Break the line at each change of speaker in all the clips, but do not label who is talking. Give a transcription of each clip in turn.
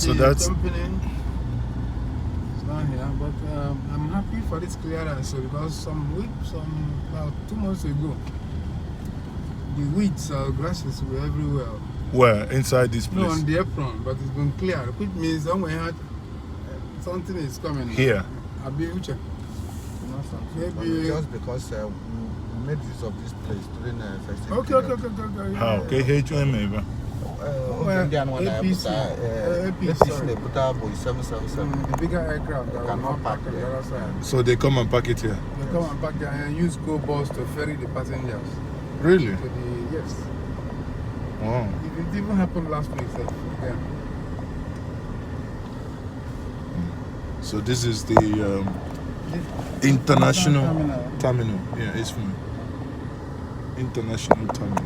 So
the
that's
company is not here, but I'm happy for this clearance because about 2 months ago, the weeds or grasses were everywhere.
where inside this place.
No, on the apron, but it's been cleared, which means somewhere something is coming
here.
I'll be check.
Maybe just because we made use of this place during the festival.
Okay.
How? KHM maybe.
APC.
They put up with 777.
The bigger aircraft that
cannot park
on the other side.
So they come and park it here.
They come and park there and use go bus to ferry the passengers.
Really?
To the yes.
Wow.
It even happened last week. Yeah.
So this is the international terminal. Yeah, it's fine. International terminal.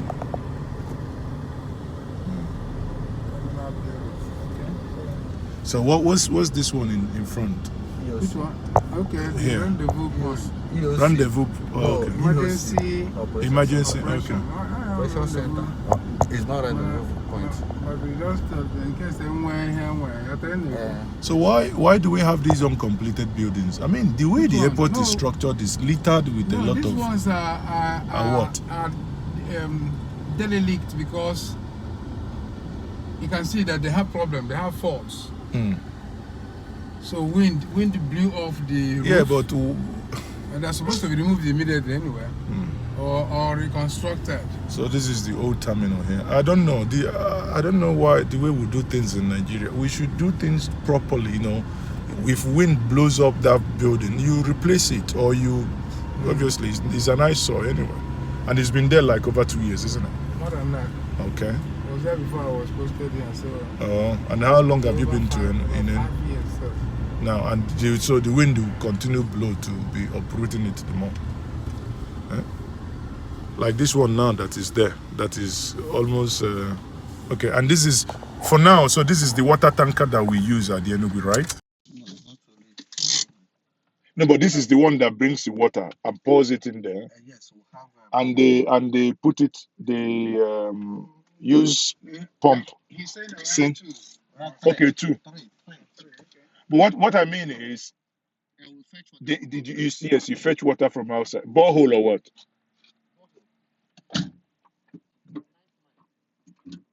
So what's this one in front?
Which one? Okay,
Here.
rendezvous point.
Rendezvous. Oh, okay.
Emergency.
Okay.
Operation center. It's not rendezvous point.
But we just in case they went here.
So why do we have these uncompleted buildings? I mean, the way the airport is structured is littered with a lot
these
of.
Ones are derelict because you can see that they have problems. They have faults. So wind blew off the roof.
Yeah, but
and they're supposed to be removed immediately anyway, or reconstructed.
So this is the old terminal here. I don't know I don't know why the way we do things in Nigeria. We should do things properly. You know, if wind blows up that building, you replace it, or you obviously it's an eyesore anyway, and it's been there like over 2 years, isn't it?
More than that.
Okay.
I was there before I was posted here. So.
And how long have you been to in
5 years, sir.
now? And so the wind will continue blow to be uprooting it the more. Like this one now that is there, that is almost okay. And this is for now. So this is the water tanker that we use at the Enugu, right? No, but this is the one that brings the water and pours it in there.
Yes, we have.
And they put it. They use pump.
He said around 2.
Okay, 2.
Three.
But what I mean is, did you see? Yes, you fetch water from outside, borehole or what?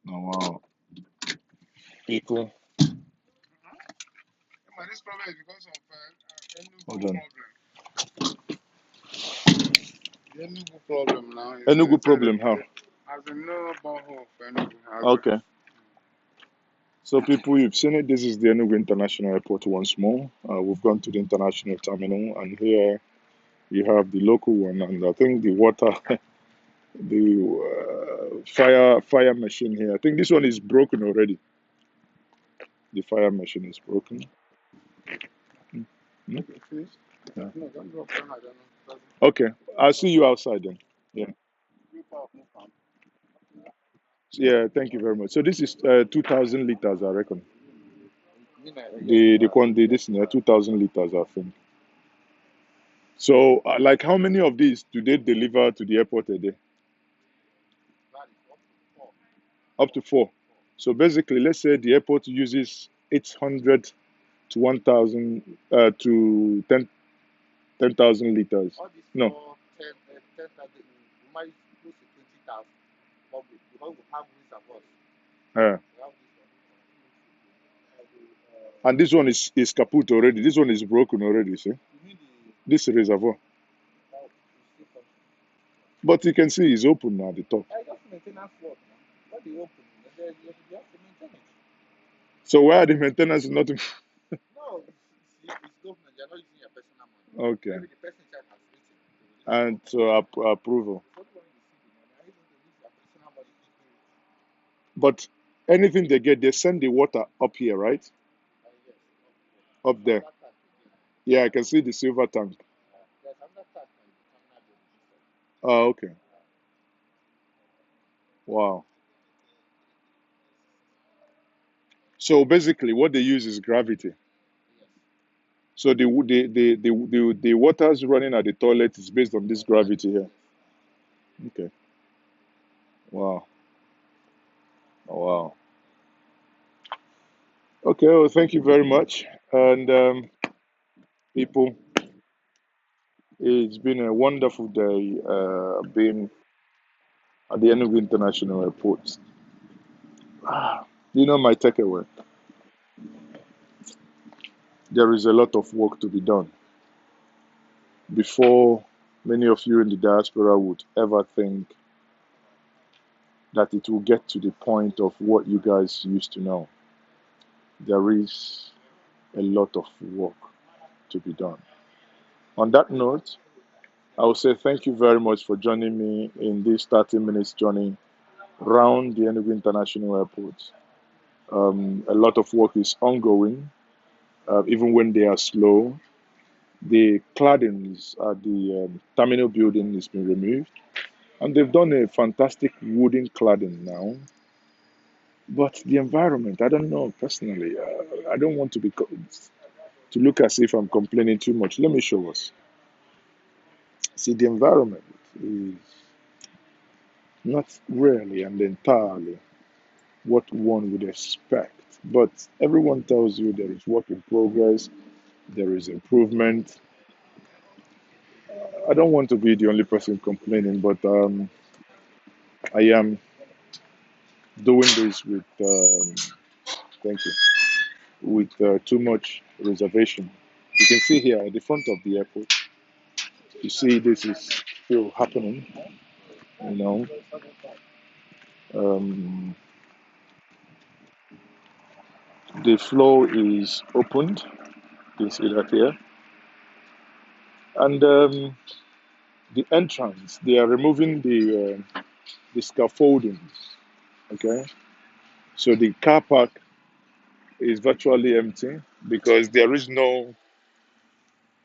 Oh wow, people.
But this problem is because of Enugu
Hold on.
problem. The Enugu problem now.
Enugu problem, how?
Has been no borehole for Enugu.
Okay. So people, you've seen it. This is the Enugu International Airport once more. We've gone to the international terminal, and here you have the local one, and I think the water, the fire machine here. I think this one is broken already. The fire machine is broken. Yeah.
No, don't drop down. I don't know.
Okay, I'll see you outside then. Yeah. Yeah, thank you very much. So this is 2,000 liters, I reckon. The quantity, this is 2,000 liters, I think. So, like, how many of these do they deliver to the airport a day? Up to 4. So basically, let's say the airport uses 800 to 1,000 to 10,000 liters. No.
10,000. We might close to 20,000. But because we have reservoirs.
Yeah. And this one is kaput already. This one is broken already, see? This reservoir. But you can see it's open now at the top. So why are the maintenance not?
No, it's government. They're not using your personal money.
Okay.
Maybe the person in charge has written.
And so approval. But anything they get, they send the water up here, right? Up there. Yeah, I can see the silver tank. Oh, okay. Wow. So basically, what they use is gravity. So the water's running at the toilet is based on this gravity here. Okay. Wow. Oh, wow. Okay, well, thank you very much. And people, it's been a wonderful day being at the Enugu International Airport. You know, my takeaway, there is a lot of work to be done before many of you in the diaspora would ever think that it will get to the point of what you guys used to know. There is a lot of work to be done. On that note, I will say thank you very much for joining me in this 30 minutes journey around the Enugu International Airport. A lot of work is ongoing, even when they are slow. The claddings at the terminal building has been removed, and they've done a fantastic wooden cladding now. But the environment, I don't know personally. I don't want to to look as if I'm complaining too much. Let me show us. See, the environment is not really and entirely what one would expect. But everyone tells you there is work in progress, there is improvement. I don't want to be the only person complaining, but I am doing this with, thank you, with too much reservation. You can see here at the front of the airport, you see this is still happening, you know. Um, the flow is opened, you can see that here. And the entrance, they are removing the scaffoldings, okay? So the car park is virtually empty because there is no,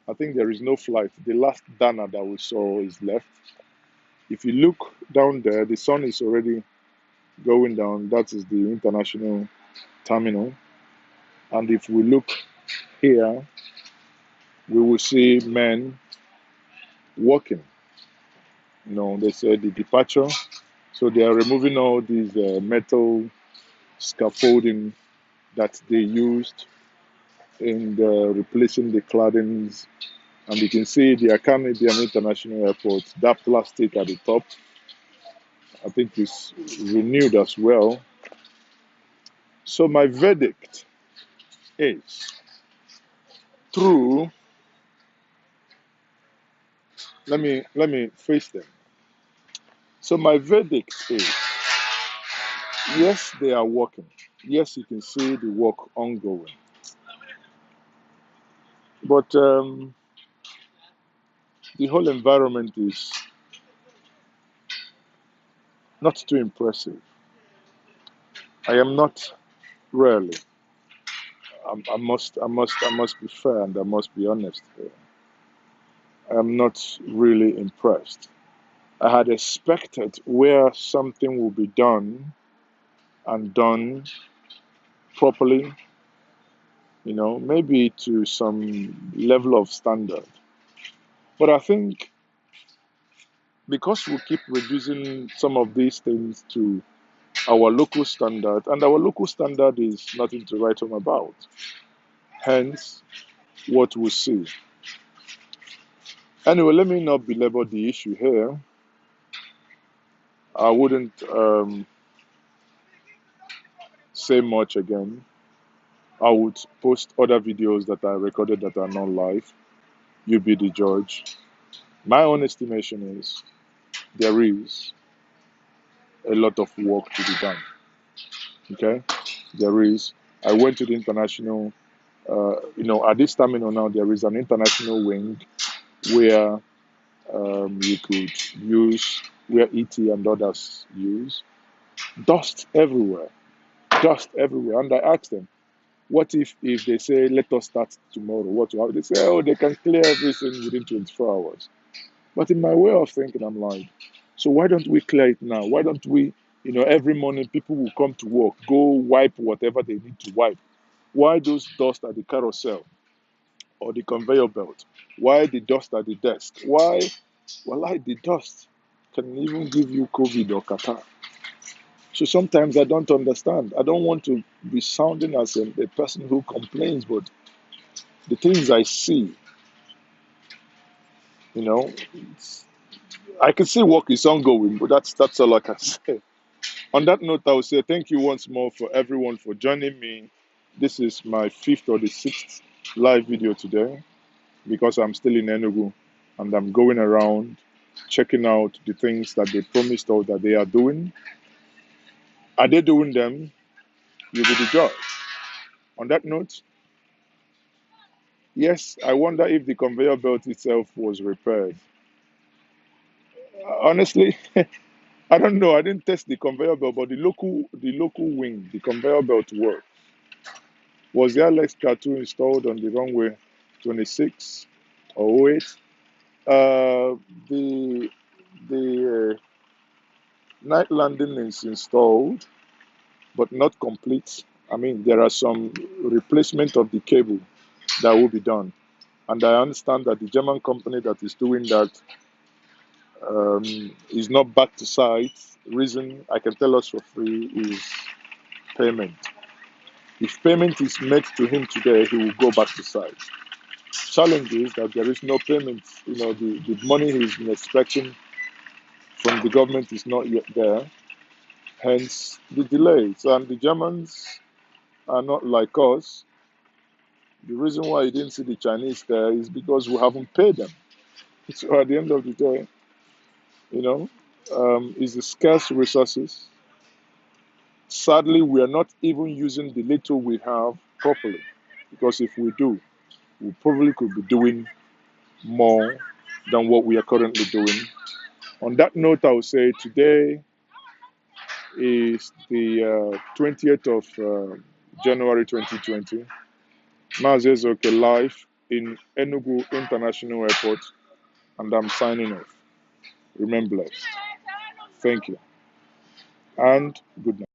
I think there is no flight. The last Dana that we saw is left. If you look down there, the sun is already going down. That is the international terminal. And if we look here, we will see men walking. You know, they said the departure. So they are removing all these metal scaffolding that they used in replacing the claddings. And you can see the Canadian International Airport, that plastic at the top, I think is renewed as well. So my verdict is through, let me face them. So my verdict is, yes, they are working. Yes, you can see the work ongoing. But the whole environment is not too impressive. I am not really. I must be fair and I must be honest here. I am not really impressed. I had expected where something will be done and done properly, you know, maybe to some level of standard. But I think because we keep reducing some of these things to our local standard, and our local standard is nothing to write home about. Hence, what we see. Anyway, let me not belabor the issue here. I wouldn't say much again. I would post other videos that I recorded that are not live. You be the judge. My own estimation is there is a lot of work to be done. Okay? There is. I went to the international, at this terminal now, there is an international wing where you could use, where ET and others use. Dust everywhere. Dust everywhere. And I asked them, what if they say, let us start tomorrow? What will happen? They say, oh, they can clear everything within 24 hours. But in my way of thinking, I'm like, so why don't we clear it now? Why don't we, every morning people will come to work, go wipe whatever they need to wipe. Why those dust at the carousel or the conveyor belt? Why the dust at the desk? Why? Well, like the dust can even give you COVID or Qatar. So sometimes I don't understand. I don't want to be sounding as a person who complains, but the things I see, you know, I can see work is ongoing, but that's all I can say. On that note, I will say thank you once more for everyone for joining me. This is my fifth or the sixth live video today because I'm still in Enugu and I'm going around checking out the things that they promised or that they are doing. Are they doing them? You'll be the judge. On that note, yes, I wonder if the conveyor belt itself was repaired. Honestly, I don't know. I didn't test the conveyor belt, but the local wing, the conveyor belt worked. Was the Alex Tattoo installed on the runway 26 or 08? The night landing is installed, but not complete. I mean, there are some replacement of the cable that will be done. And I understand that the German company that is doing that is not back to site. Reason I can tell us for free is payment. If payment is made to him today, he will go back to site. Challenge is that there is no payment. The money he's been expecting from the government is not yet there. Hence the delays. And the Germans are not like us. The reason why you didn't see the Chinese there is because we haven't paid them. So at the end of the day, it's the scarce resources. Sadly, we are not even using the little we have properly. Because if we do, we probably could be doing more than what we are currently doing. On that note, I would say today is the 20th of January 2020. MaaziEzeoke live in Enugu International Airport, and I'm signing off. Remain blessed. Thank you, and good night.